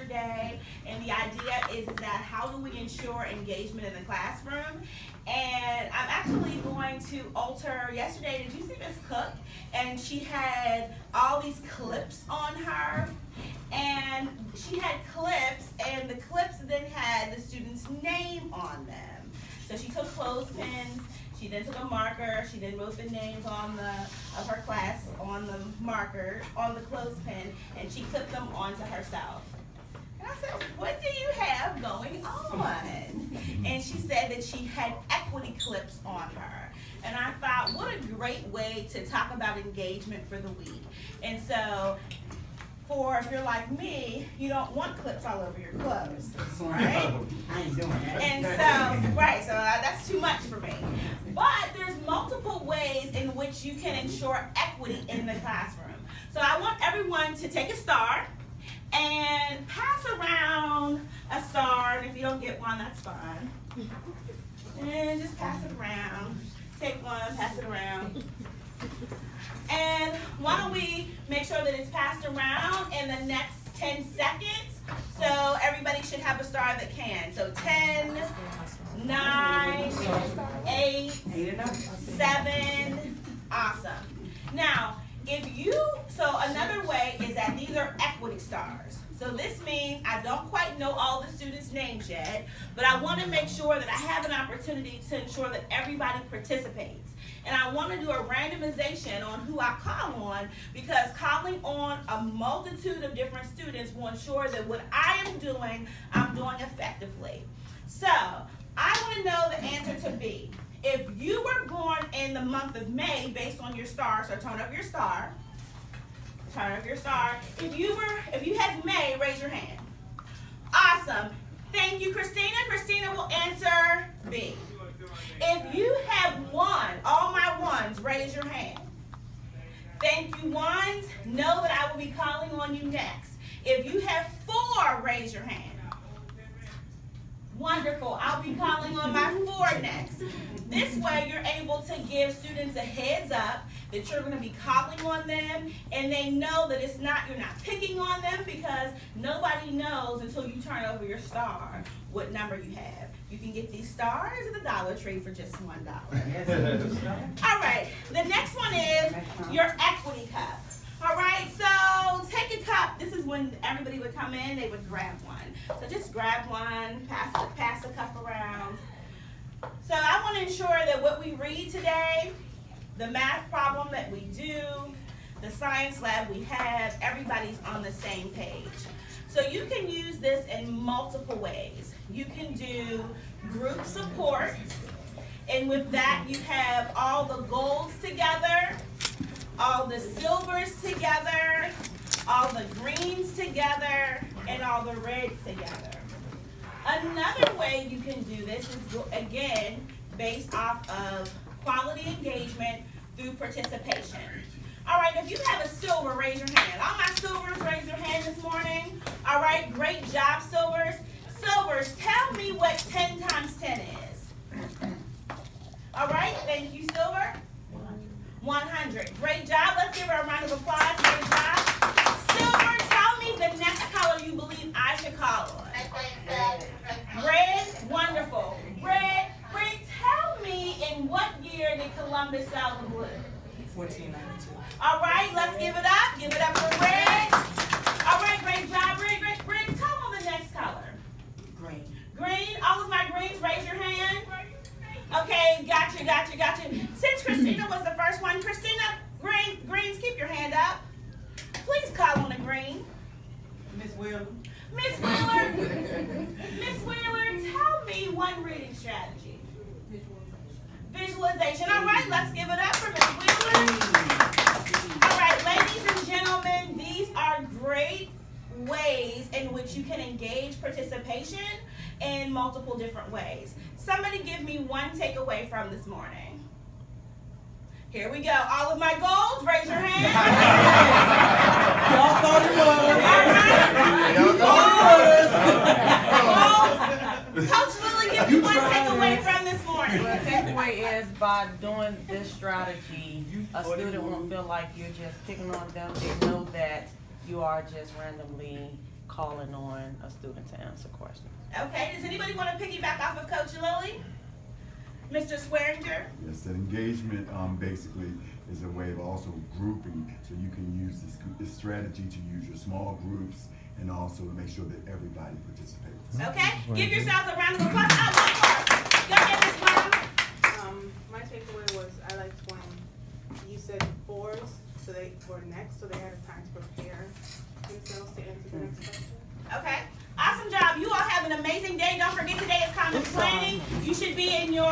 yesterday, and the idea is that how do we ensure engagement in the classroom? And I'm actually going to alter, yesterday, did you see Miss Cook? And she had all these clips on her, and she had clips, and the clips then had the student's name on them. So she took clothespins, she then took a marker, she then wrote the names of her class on the marker, on the clothespin, and she clipped them onto herself. And I said, what do you have going on? And she said that she had equity clips on her. And I thought, what a great way to talk about engagement for the week. And so, if you're like me, you don't want clips all over your clothes, right? I ain't doing that. And so that's too much for me. But there's multiple ways in which you can ensure equity in the classroom. So I want everyone to take a star and pass around a star, and if you don't get one, that's fine. And just pass it around. Take one, pass it around. And why don't we make sure that it's passed around in the next 10 seconds? So everybody should have a star that can. So 10, 9, 8, 7, awesome. Now, so another way is that these are equity stars. So this means I don't quite know all the students' names yet, but I want to make sure that I have an opportunity to ensure that everybody participates. And I want to do a randomization on who I call on, because calling on a multitude of different students will ensure that what I am doing, I'm doing effectively. So I want to know the answer to B. If you were born in the month of May, based on your star, so turn up your star. Turn up your star. If you had May, raise your hand. Awesome. Thank you, Christina. Christina will answer B. If you have 1, all my ones, raise your hand. Thank you, ones. Know that I will be calling on you next. If you have 4, raise your hand. Wonderful. I'll be calling on my 4 next. This way, you're able to give students a heads up that you're going to be calling on them, and they know that you're not picking on them, because nobody knows until you turn over your star what number you have. You can get these stars at the Dollar Tree for just $1. All right. The next one is your equity cup. All right, so take a cup. This is when everybody would come in, they would grab one. So just grab one, pass the cup around. So I want to ensure that what we read today, the math problem that we do, the science lab we have, everybody's on the same page. So you can use this in multiple ways. You can do group support, and with that you have all the golds together, all the silvers together, all the greens together, and all the reds together. Another way you can do this is, again, based off of quality engagement through participation. All right, if you have a silver, raise your hand. All my silvers, raise your hand this morning. All right, great job, silvers. Silvers, tell me what 10 times 10 is. All right, thank you, silver. 100. Great job. Let's give her a round of applause. Great job. Silver, tell me the next color you believe I should call on. Red. Wonderful. Red. Red, tell me in what year did Columbus sail the blue? 1492. All right, let's give it up. Give it up for Red. All right, great job, Red. Red, tell me the next color. Green. Green. All of my greens, raise your hand. Okay, gotcha. Since Christina was the first one, Christina, greens, keep your hand up. Please call on a green. Miss Wheeler. Miss Wheeler. Miss Wheeler, tell me one reading strategy. Visualization. All right, let's give it up for Miss Wheeler. All right, ladies and gentlemen, these are great ways in which you can engage participation in multiple different ways. Somebody give me one takeaway from this morning. Here we go. All of my golds, raise your hand. Y'all thought it was. Coach Lily, give me one takeaway from this morning. The takeaway is, by doing this strategy, a student won't feel like you're just picking on them. They know that you are just randomly calling on a student to answer questions. Okay, does anybody want to piggyback off of Coach Lilly? Mr. Swearinger? Yes, that engagement basically is a way of also grouping, so you can use this strategy to use your small groups and also to make sure that everybody participates. Okay, give yourselves a round of applause. Oh, one more. Go ahead, Ms. Brown. My takeaway was I liked when you said fours, so they were next, so they had a time to prepare themselves to answer the next question. Okay, awesome job. You all have an amazing day. Don't forget today is common planning. You should be in your